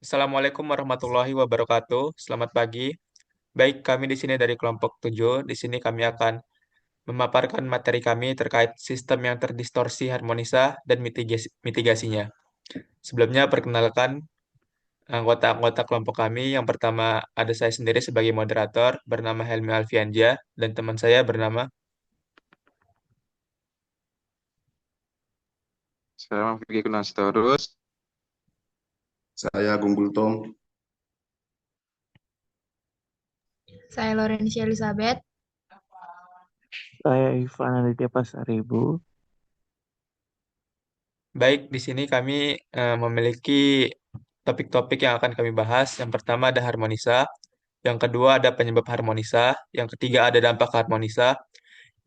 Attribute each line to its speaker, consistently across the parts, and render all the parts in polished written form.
Speaker 1: Assalamualaikum warahmatullahi wabarakatuh. Selamat pagi. Baik, kami di sini dari kelompok 7. Di sini kami akan memaparkan materi kami terkait sistem yang terdistorsi harmonisa dan mitigasinya. Sebelumnya, perkenalkan anggota-anggota kelompok kami. Yang pertama, ada saya sendiri sebagai moderator, bernama Helmi Alfianja, dan teman saya bernama.
Speaker 2: Saya Fikri Kunastorus.
Speaker 3: Saya Agung Gultom.
Speaker 4: Saya Lorencia Elizabeth.
Speaker 5: Saya Ivan Aditya Pasaribu.
Speaker 1: Baik, di sini kami memiliki topik-topik yang akan kami bahas. Yang pertama ada harmonisa, yang kedua ada penyebab harmonisa, yang ketiga ada dampak harmonisa,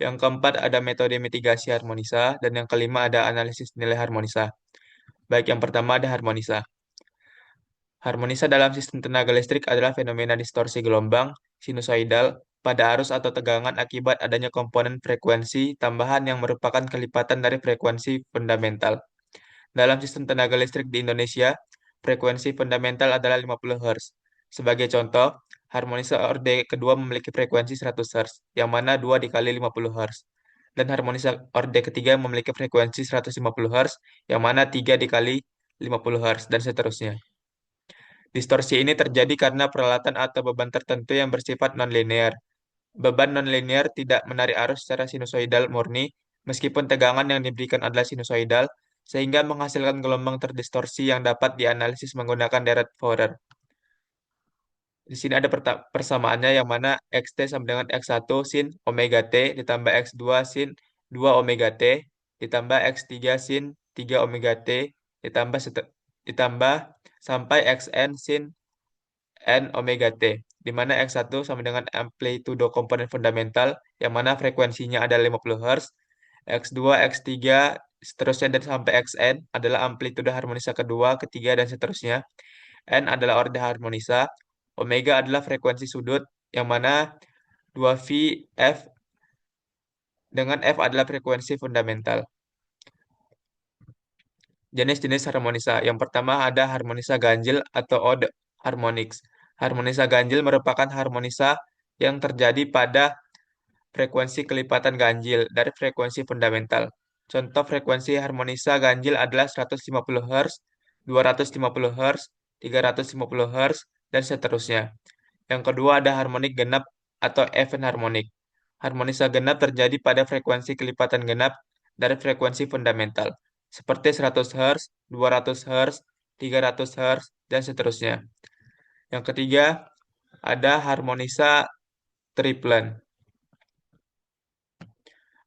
Speaker 1: yang keempat ada metode mitigasi harmonisa, dan yang kelima ada analisis nilai harmonisa. Baik, yang pertama ada harmonisa. Harmonisa dalam sistem tenaga listrik adalah fenomena distorsi gelombang sinusoidal pada arus atau tegangan akibat adanya komponen frekuensi tambahan yang merupakan kelipatan dari frekuensi fundamental. Dalam sistem tenaga listrik di Indonesia, frekuensi fundamental adalah 50 Hz. Sebagai contoh, harmonisa orde kedua memiliki frekuensi 100 Hz, yang mana 2 dikali 50 Hz. Dan harmonisa orde ketiga memiliki frekuensi 150 Hz, yang mana 3 dikali 50 Hz, dan seterusnya. Distorsi ini terjadi karena peralatan atau beban tertentu yang bersifat nonlinear. Beban nonlinear tidak menarik arus secara sinusoidal murni, meskipun tegangan yang diberikan adalah sinusoidal, sehingga menghasilkan gelombang terdistorsi yang dapat dianalisis menggunakan deret Forer. Di sini ada persamaannya yang mana XT sama dengan X1 sin omega T ditambah X2 sin 2 omega T ditambah X3 sin 3 omega T ditambah ditambah sampai Xn sin N omega T, di mana X1 sama dengan amplitudo komponen fundamental, yang mana frekuensinya ada 50 Hz, X2, X3, seterusnya dan sampai Xn adalah amplitudo harmonisa kedua, ketiga, dan seterusnya. N adalah orde harmonisa, omega adalah frekuensi sudut, yang mana 2V F dengan F adalah frekuensi fundamental. Jenis-jenis harmonisa. Yang pertama ada harmonisa ganjil atau odd harmonics. Harmonisa ganjil merupakan harmonisa yang terjadi pada frekuensi kelipatan ganjil dari frekuensi fundamental. Contoh frekuensi harmonisa ganjil adalah 150 Hz, 250 Hz, 350 Hz, dan seterusnya. Yang kedua ada harmonik genap atau even harmonic. Harmonisa genap terjadi pada frekuensi kelipatan genap dari frekuensi fundamental, seperti 100 Hz, 200 Hz, 300 Hz, dan seterusnya. Yang ketiga, ada harmonisa triplen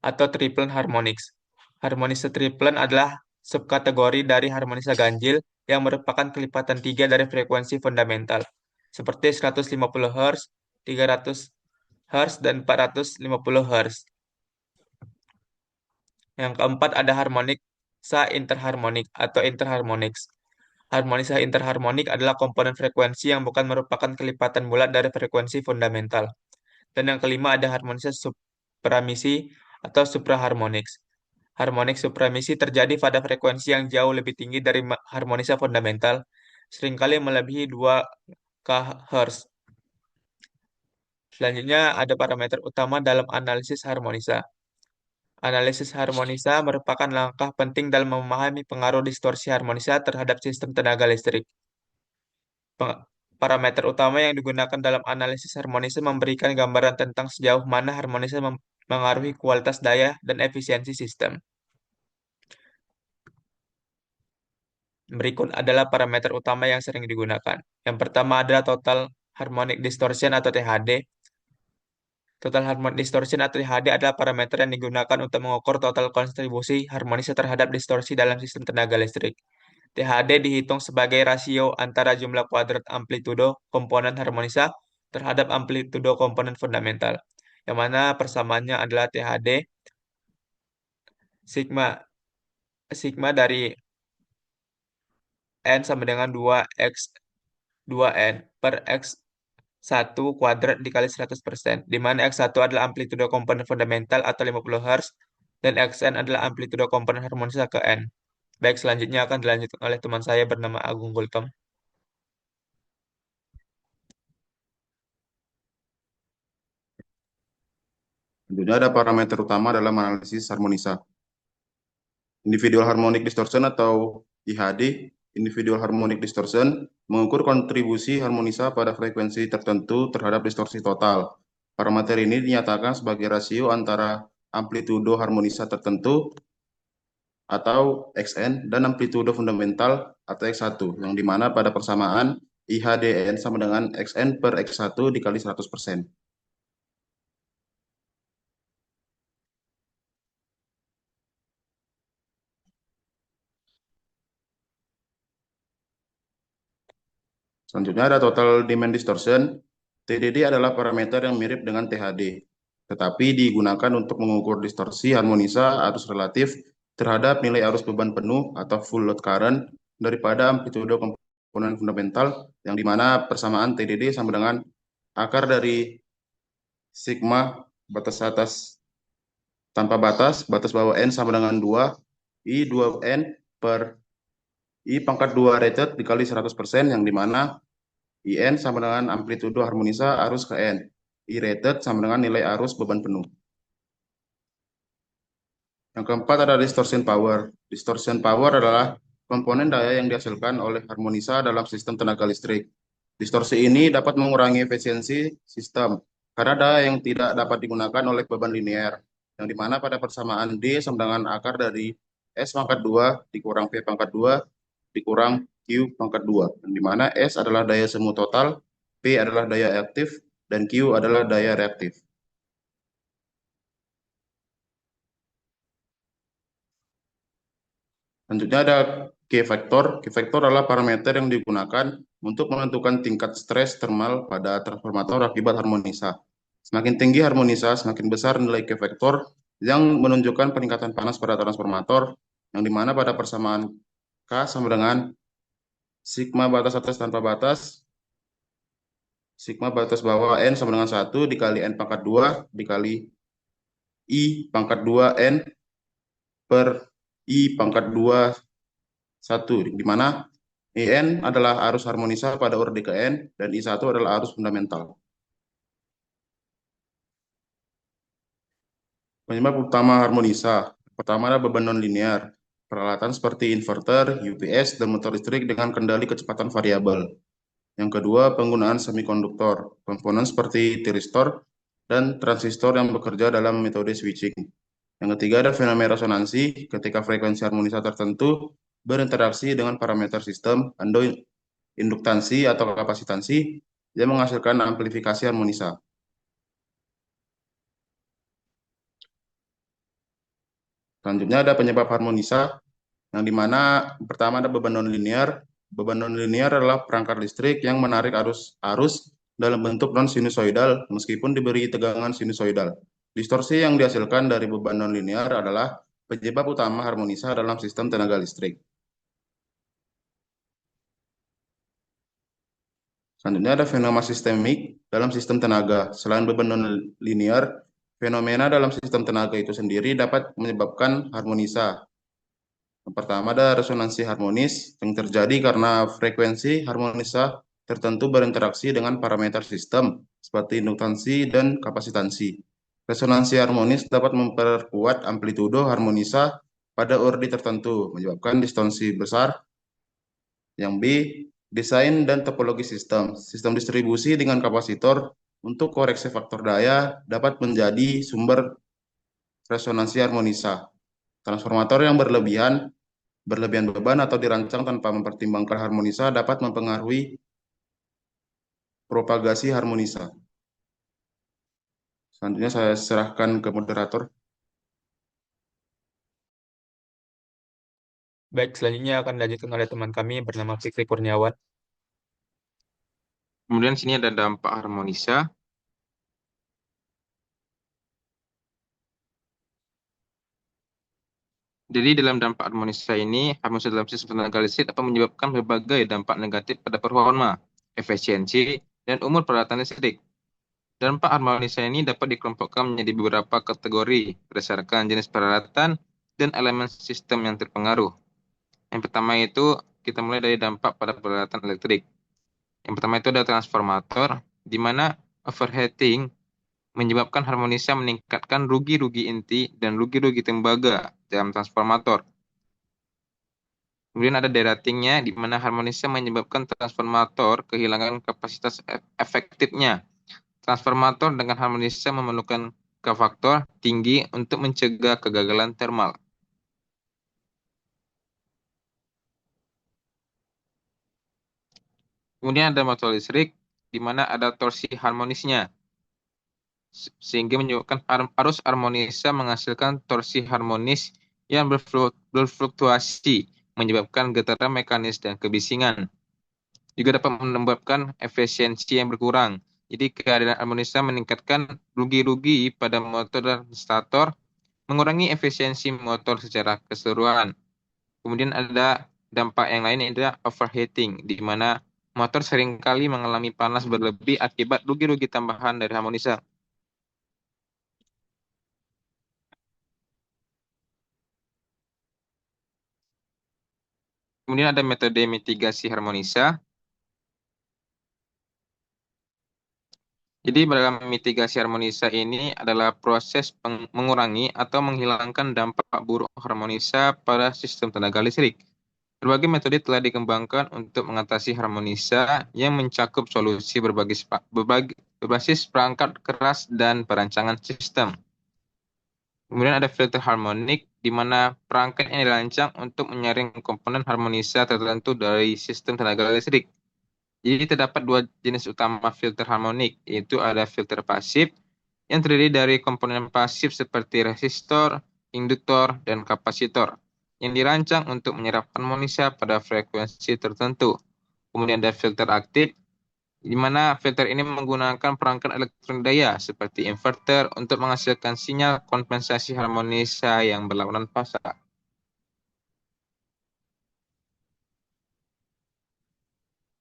Speaker 1: atau triplen harmonics. Harmonisa triplen adalah subkategori dari harmonisa ganjil yang merupakan kelipatan tiga dari frekuensi fundamental, seperti 150 Hz, 300 Hz, dan 450 Hz. Yang keempat ada harmonisa interharmonik atau interharmonics. Harmonisa interharmonik adalah komponen frekuensi yang bukan merupakan kelipatan bulat dari frekuensi fundamental. Dan yang kelima ada harmonisa supramisi atau supraharmonics. Harmonik supramisi terjadi pada frekuensi yang jauh lebih tinggi dari harmonisa fundamental, seringkali melebihi 2 kHz. Selanjutnya ada parameter utama dalam analisis harmonisa. Analisis harmonisa merupakan langkah penting dalam memahami pengaruh distorsi harmonisa terhadap sistem tenaga listrik. Parameter utama yang digunakan dalam analisis harmonisa memberikan gambaran tentang sejauh mana harmonisa mengaruhi kualitas daya dan efisiensi sistem. Berikut adalah parameter utama yang sering digunakan. Yang pertama adalah total harmonic distortion atau THD. Total harmonic distortion atau THD adalah parameter yang digunakan untuk mengukur total kontribusi harmonisa terhadap distorsi dalam sistem tenaga listrik. THD dihitung sebagai rasio antara jumlah kuadrat amplitudo komponen harmonisa terhadap amplitudo komponen fundamental, yang mana persamaannya adalah THD sigma sigma dari N sama dengan 2X 2N per X1 kuadrat dikali 100%, di mana X1 adalah amplitudo komponen fundamental atau 50 Hz, dan Xn adalah amplitudo komponen harmonisa ke N. Baik, selanjutnya akan dilanjutkan oleh teman saya bernama Agung Gultom.
Speaker 2: Selanjutnya ada parameter utama dalam analisis harmonisa. Individual harmonic distortion atau IHD. Individual harmonic distortion mengukur kontribusi harmonisa pada frekuensi tertentu terhadap distorsi total. Parameter ini dinyatakan sebagai rasio antara amplitudo harmonisa tertentu atau XN dan amplitudo fundamental atau X1, yang dimana pada persamaan IHDN sama dengan XN per X1 dikali 100%. Selanjutnya ada total demand distortion. TDD adalah parameter yang mirip dengan THD, tetapi digunakan untuk mengukur distorsi harmonisa arus relatif terhadap nilai arus beban penuh atau full load current daripada amplitudo komponen fundamental, yang dimana persamaan TDD sama dengan akar dari sigma batas atas tanpa batas, batas bawah N sama dengan 2, I 2N per I pangkat 2 rated dikali 100%, yang dimana IN sama dengan amplitudo harmonisa arus ke N. I rated sama dengan nilai arus beban penuh. Yang keempat ada distortion power. Distortion power adalah komponen daya yang dihasilkan oleh harmonisa dalam sistem tenaga listrik. Distorsi ini dapat mengurangi efisiensi sistem karena daya yang tidak dapat digunakan oleh beban linear, yang dimana pada persamaan D sama dengan akar dari S pangkat 2 dikurang P pangkat 2 dikurang Q pangkat 2, yang dimana S adalah daya semu total, P adalah daya aktif, dan Q adalah daya reaktif. Selanjutnya ada K-faktor. K-faktor adalah parameter yang digunakan untuk menentukan tingkat stres thermal pada transformator akibat harmonisa. Semakin tinggi harmonisa, semakin besar nilai K-faktor yang menunjukkan peningkatan panas pada transformator, yang dimana pada persamaan K sama dengan sigma batas atas tanpa batas, sigma batas bawah N sama dengan 1 dikali N pangkat 2 dikali I pangkat 2 N per I pangkat 2 1, di mana IN adalah arus harmonisa pada orde ke N dan I1 adalah arus fundamental. Penyebab utama harmonisa. Pertama adalah beban nonlinear. Peralatan seperti inverter, UPS, dan motor listrik dengan kendali kecepatan variabel. Yang kedua, penggunaan semikonduktor. Komponen seperti tiristor dan transistor yang bekerja dalam metode switching. Yang ketiga ada fenomena resonansi ketika frekuensi harmonisa tertentu berinteraksi dengan parameter sistem, induktansi atau kapasitansi yang menghasilkan amplifikasi harmonisa. Selanjutnya ada penyebab harmonisa, yang dimana pertama ada beban nonlinear. Beban nonlinear adalah perangkat listrik yang menarik arus dalam bentuk non-sinusoidal meskipun diberi tegangan sinusoidal. Distorsi yang dihasilkan dari beban nonlinear adalah penyebab utama harmonisa dalam sistem tenaga listrik. Selanjutnya ada fenomena sistemik dalam sistem tenaga. Selain beban nonlinear, fenomena dalam sistem tenaga itu sendiri dapat menyebabkan harmonisa. Yang pertama ada resonansi harmonis yang terjadi karena frekuensi harmonisa tertentu berinteraksi dengan parameter sistem seperti induktansi dan kapasitansi. Resonansi harmonis dapat memperkuat amplitudo harmonisa pada orde tertentu, menyebabkan distorsi besar. Yang B, desain dan topologi sistem. Sistem distribusi dengan kapasitor untuk koreksi faktor daya dapat menjadi sumber resonansi harmonisa. Transformator yang berlebihan beban atau dirancang tanpa mempertimbangkan harmonisa dapat mempengaruhi propagasi harmonisa. Selanjutnya saya serahkan ke moderator.
Speaker 1: Baik, selanjutnya akan dilanjutkan oleh teman kami bernama Fikri Kurniawan.
Speaker 2: Kemudian sini ada dampak harmonisa. Jadi dalam dampak harmonisa ini, harmonisa dalam sistem tenaga listrik dapat menyebabkan berbagai dampak negatif pada performa, efisiensi, dan umur peralatan listrik. Dampak harmonisa ini dapat dikelompokkan menjadi beberapa kategori berdasarkan jenis peralatan dan elemen sistem yang terpengaruh. Yang pertama itu kita mulai dari dampak pada peralatan elektrik. Yang pertama itu ada transformator, di mana overheating
Speaker 3: menyebabkan harmonisa meningkatkan rugi-rugi inti dan rugi-rugi tembaga dalam transformator. Kemudian ada deratingnya, di mana harmonisa menyebabkan transformator kehilangan kapasitas efektifnya. Transformator dengan harmonisa memerlukan K-faktor tinggi untuk mencegah kegagalan thermal. Kemudian ada motor listrik, di mana ada torsi harmonisnya, sehingga menyebabkan arus harmonisa menghasilkan torsi harmonis yang berfluktuasi, menyebabkan getaran mekanis dan kebisingan. Juga dapat menyebabkan efisiensi yang berkurang. Jadi keadaan harmonisa meningkatkan rugi-rugi pada motor dan stator, mengurangi efisiensi motor secara keseluruhan. Kemudian ada dampak yang lain, yaitu overheating, di mana motor seringkali mengalami panas berlebih akibat rugi-rugi tambahan dari harmonisa. Kemudian ada metode mitigasi harmonisa. Jadi dalam mitigasi harmonisa ini adalah proses mengurangi atau menghilangkan dampak buruk harmonisa pada sistem tenaga listrik. Berbagai metode telah dikembangkan untuk mengatasi harmonisa yang mencakup solusi berbasis perangkat keras dan perancangan sistem. Kemudian ada filter harmonik, di mana perangkat yang dirancang untuk menyaring komponen harmonisa tertentu dari sistem tenaga listrik. Jadi terdapat dua jenis utama filter harmonik, yaitu ada filter pasif yang terdiri dari komponen pasif seperti resistor, induktor, dan kapasitor yang dirancang untuk menyerap harmonisa pada frekuensi tertentu. Kemudian ada filter aktif, di mana filter ini menggunakan perangkat elektronik daya seperti inverter untuk menghasilkan sinyal kompensasi harmonisa yang berlawanan fasa.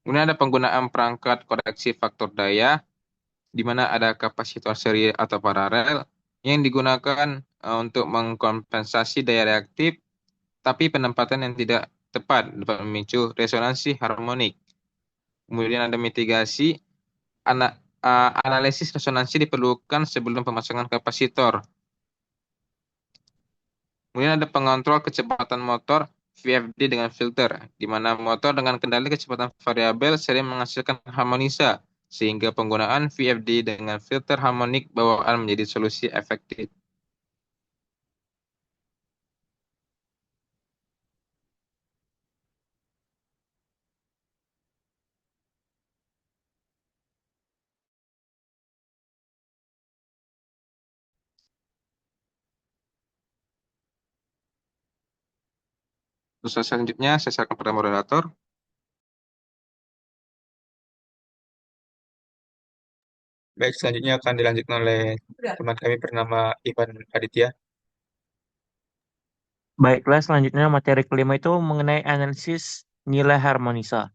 Speaker 3: Kemudian ada penggunaan perangkat koreksi faktor daya, di mana ada kapasitor seri atau paralel yang digunakan untuk mengkompensasi daya reaktif, tapi penempatan yang tidak tepat dapat memicu resonansi harmonik. Kemudian ada mitigasi, analisis resonansi diperlukan sebelum pemasangan kapasitor. Kemudian ada pengontrol kecepatan motor VFD dengan filter, di mana motor dengan kendali kecepatan variabel sering menghasilkan harmonisa, sehingga penggunaan VFD dengan filter harmonik bawaan menjadi solusi efektif. Terus selanjutnya saya serahkan pada moderator.
Speaker 1: Baik, selanjutnya akan dilanjutkan oleh teman kami bernama Ivan Aditya.
Speaker 5: Baiklah, selanjutnya materi kelima itu mengenai analisis nilai harmonisa.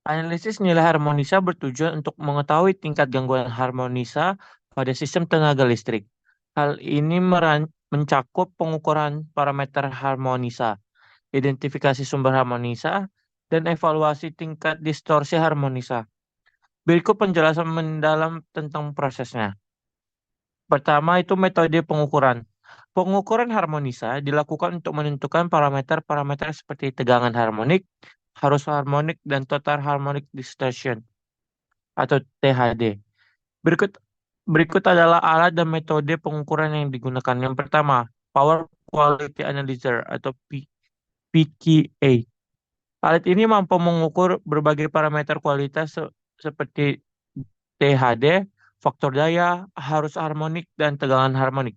Speaker 5: Analisis nilai harmonisa bertujuan untuk mengetahui tingkat gangguan harmonisa pada sistem tenaga listrik. Hal ini mencakup pengukuran parameter harmonisa, identifikasi sumber harmonisa, dan evaluasi tingkat distorsi harmonisa. Berikut penjelasan mendalam tentang prosesnya. Pertama itu metode pengukuran. Pengukuran harmonisa dilakukan untuk menentukan parameter-parameter seperti tegangan harmonik, arus harmonik, dan total harmonic distortion atau THD. Berikut berikut adalah alat dan metode pengukuran yang digunakan. Yang pertama, Power Quality Analyzer atau PQA. Alat ini mampu mengukur berbagai parameter kualitas seperti THD, faktor daya, arus harmonik, dan tegangan harmonik.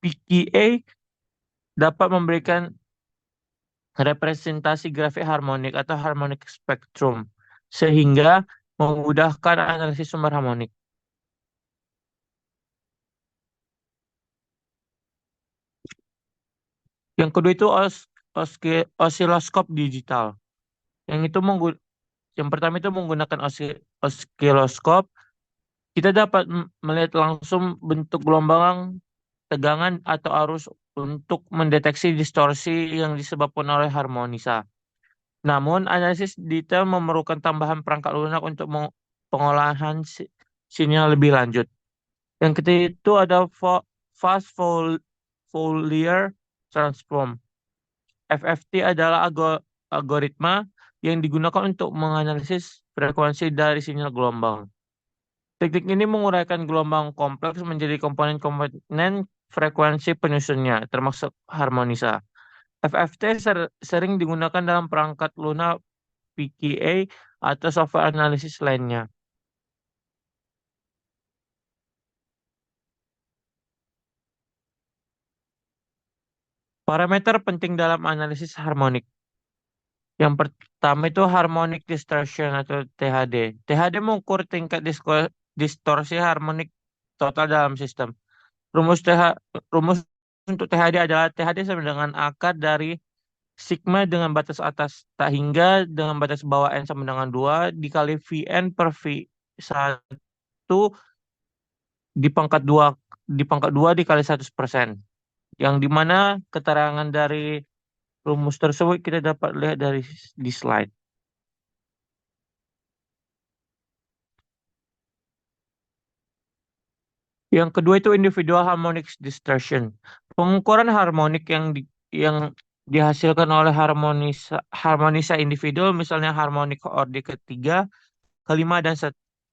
Speaker 5: PQA dapat memberikan representasi grafik harmonik atau harmonic spectrum sehingga memudahkan analisis sumber harmonik. Yang kedua itu osiloskop digital. Yang pertama itu menggunakan osiloskop. Kita dapat melihat langsung bentuk gelombang, tegangan atau arus untuk mendeteksi distorsi yang disebabkan oleh harmonisa. Namun, analisis detail memerlukan tambahan perangkat lunak untuk pengolahan sinyal lebih lanjut. Yang ketiga itu ada Fast Fourier Transform. FFT adalah algoritma yang digunakan untuk menganalisis frekuensi dari sinyal gelombang. Teknik ini menguraikan gelombang kompleks menjadi komponen-komponen frekuensi penyusunnya, termasuk harmonisa. FFT sering digunakan dalam perangkat lunak PKA atau software analisis lainnya. Parameter penting dalam analisis harmonik. Yang pertama itu harmonic distortion atau THD. THD mengukur tingkat distorsi harmonik total dalam sistem. Rumus untuk THD adalah THD sama dengan akar dari sigma dengan batas atas tak hingga dengan batas bawah n sama dengan 2 dikali Vn per V1 di pangkat 2 dikali 100%. Yang dimana keterangan dari rumus tersebut kita dapat lihat dari di slide. Yang kedua itu individual harmonic distortion. Pengukuran harmonik yang dihasilkan oleh harmonisa individu, misalnya harmonik orde ketiga, kelima, dan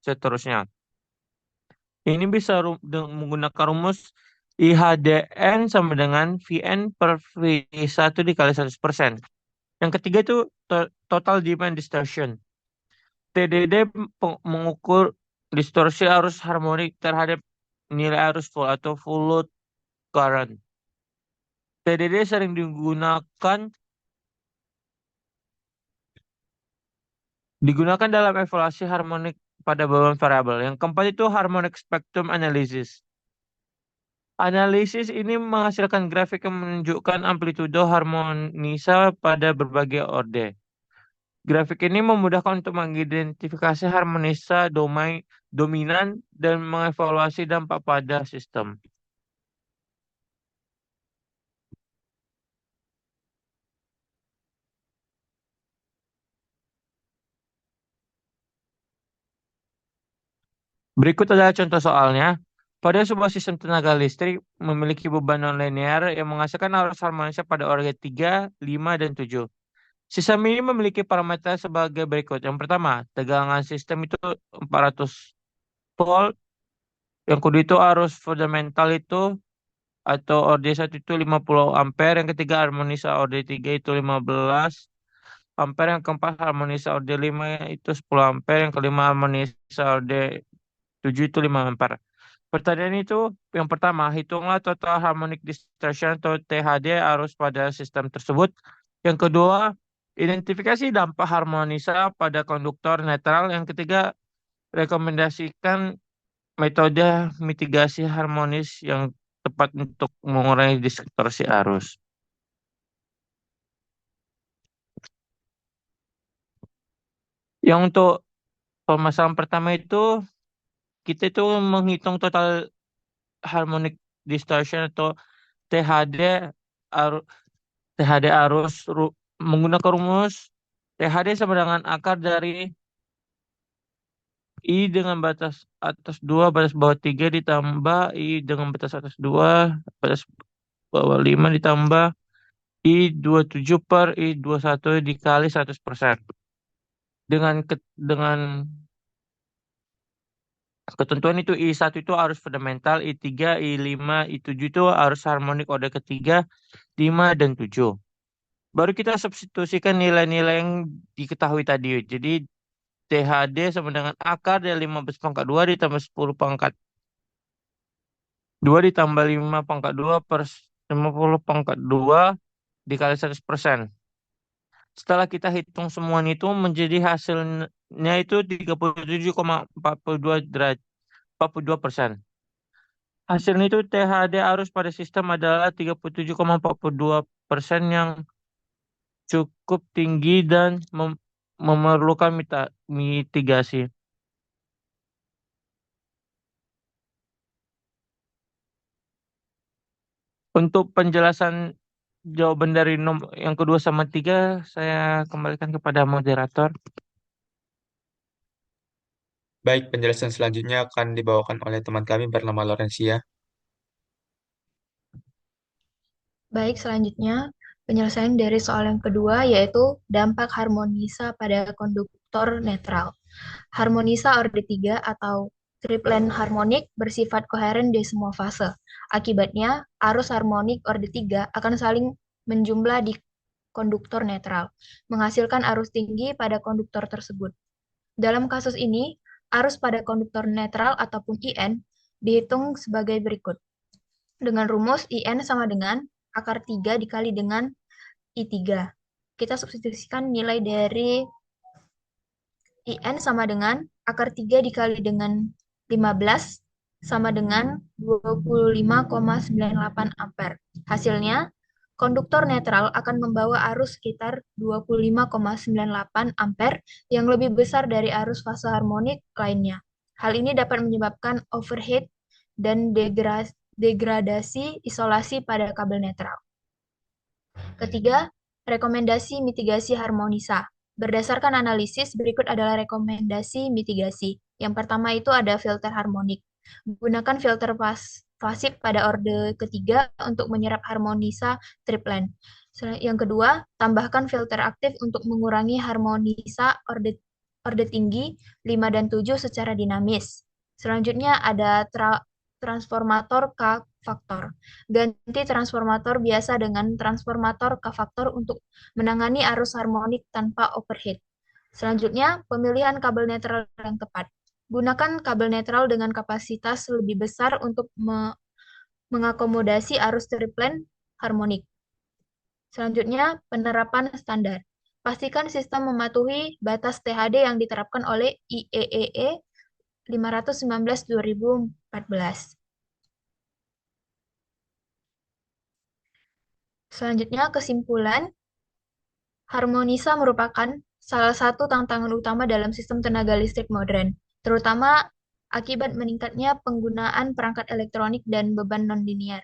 Speaker 5: seterusnya. Ini bisa menggunakan rumus IHDN sama dengan Vn per V1 dikali 100%. Yang ketiga itu total demand distortion. TDD mengukur distorsi arus harmonik terhadap nilai arus full atau full load current. TDD sering digunakan dalam evaluasi harmonik pada beban variabel. Yang keempat itu harmonic spectrum analysis. Analisis ini menghasilkan grafik yang menunjukkan amplitudo harmonisa pada berbagai orde. Grafik ini memudahkan untuk mengidentifikasi harmonisa dominan dan mengevaluasi dampak pada sistem. Berikut adalah contoh soalnya. Pada sebuah sistem tenaga listrik memiliki beban nonlinear yang menghasilkan arus harmonisa pada orde 3, 5, dan 7. Sistem ini memiliki parameter sebagai berikut. Yang pertama, tegangan sistem itu 400 volt. Yang kedua itu arus fundamental itu atau orde 1 itu 50 ampere. Yang ketiga harmonisa orde 3 itu 15 ampere. Yang keempat harmonisa orde 5 itu 10 ampere. Yang kelima harmonisa orde 7 itu 5 ampere. Pertanyaan itu yang pertama, hitunglah total harmonic distortion atau THD arus pada sistem tersebut. Yang kedua, identifikasi dampak harmonisa pada konduktor netral. Yang ketiga, rekomendasikan metode mitigasi harmonis yang tepat untuk mengurangi distorsi arus. Yang untuk permasalahan pertama itu kita itu menghitung total harmonic distortion atau THD arus menggunakan rumus THD sama dengan akar dari I dengan batas atas 2 batas bawah 3 ditambah I dengan batas atas 2 batas bawah 5 ditambah I27 per I21 dikali 100%. Dengan ketentuan itu I1 itu arus fundamental, I3, I5, I7 itu arus harmonik orde ketiga, 5, dan 7. Baru kita substitusikan nilai-nilai yang diketahui tadi. Jadi THD sama dengan akar dari 15 pangkat 2 ditambah 10 pangkat 2 ditambah 5 pangkat 2 per 50 pangkat 2 dikali 100%. Setelah kita hitung semuanya itu menjadi hasilnya itu 37,42%. Hasilnya itu THD arus pada sistem adalah 37,42% yang cukup tinggi dan memerlukan mitigasi. Untuk penjelasan jawaban dari yang kedua sama tiga, saya kembalikan kepada moderator.
Speaker 1: Baik, penjelasan selanjutnya akan dibawakan oleh teman kami bernama Lorencia.
Speaker 4: Baik, selanjutnya penyelesaian dari soal yang kedua yaitu dampak harmonisa pada konduktor netral. Harmonisa orde 3 atau triplen harmonik bersifat koheren di semua fase. Akibatnya, arus harmonik orde 3 akan saling menjumlah di konduktor netral, menghasilkan arus tinggi pada konduktor tersebut. Dalam kasus ini, arus pada konduktor netral ataupun IN dihitung sebagai berikut. Dengan rumus IN sama dengan akar 3 dikali dengan I3. Kita substitusikan nilai dari IN sama dengan akar 3 dikali dengan 15 sama dengan 25,98 ampere. Hasilnya, konduktor netral akan membawa arus sekitar 25,98 ampere yang lebih besar dari arus fase harmonik lainnya. Hal ini dapat menyebabkan overheat dan degradasi isolasi pada kabel netral. Ketiga, rekomendasi mitigasi harmonisa. Berdasarkan analisis, berikut adalah rekomendasi mitigasi. Yang pertama itu ada filter harmonik. Gunakan filter pasif pada orde ketiga untuk menyerap harmonisa triplen. Yang kedua, tambahkan filter aktif untuk mengurangi harmonisa orde tinggi 5 dan 7 secara dinamis. Selanjutnya ada transformator K-faktor. Ganti transformator biasa dengan transformator K-faktor untuk menangani arus harmonik tanpa overheat. Selanjutnya, pemilihan kabel netral yang tepat. Gunakan kabel netral dengan kapasitas lebih besar untuk mengakomodasi arus triplen harmonik. Selanjutnya, penerapan standar. Pastikan sistem mematuhi batas THD yang diterapkan oleh IEEE 519/2014. Selanjutnya, kesimpulan. Harmonisa merupakan salah satu tantangan utama dalam sistem tenaga listrik modern, terutama akibat meningkatnya penggunaan perangkat elektronik dan beban nonlinier.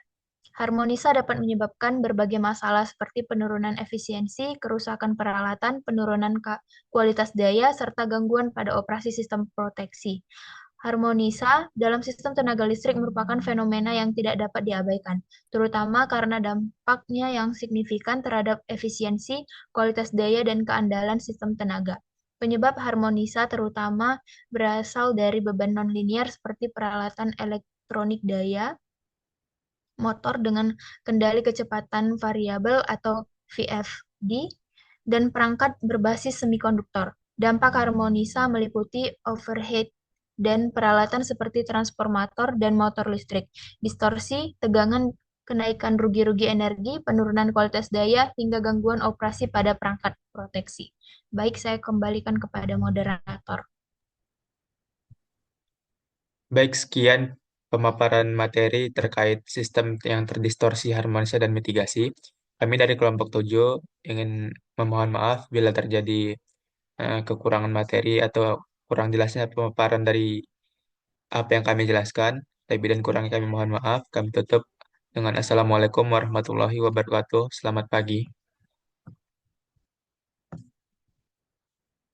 Speaker 4: Harmonisa dapat menyebabkan berbagai masalah seperti penurunan efisiensi, kerusakan peralatan, penurunan kualitas daya, serta gangguan pada operasi sistem proteksi. Harmonisa dalam sistem tenaga listrik merupakan fenomena yang tidak dapat diabaikan, terutama karena dampaknya yang signifikan terhadap efisiensi, kualitas daya, dan keandalan sistem tenaga. Penyebab harmonisa terutama berasal dari beban nonlinier seperti peralatan elektronik daya, motor dengan kendali kecepatan variabel atau VFD, dan perangkat berbasis semikonduktor. Dampak harmonisa meliputi overheat dan peralatan seperti transformator dan motor listrik, distorsi, tegangan, kenaikan rugi-rugi energi, penurunan kualitas daya, hingga gangguan operasi pada perangkat proteksi. Baik, saya kembalikan kepada moderator.
Speaker 1: Baik, sekian pemaparan materi terkait sistem yang terdistorsi, harmonisa, dan mitigasi. Kami dari kelompok 7 ingin memohon maaf bila terjadi kekurangan materi atau kurang jelasnya pemaparan dari apa yang kami jelaskan. Lebih dan kurangnya kami mohon maaf. Kami tutup dengan Assalamualaikum warahmatullahi wabarakatuh. Selamat pagi.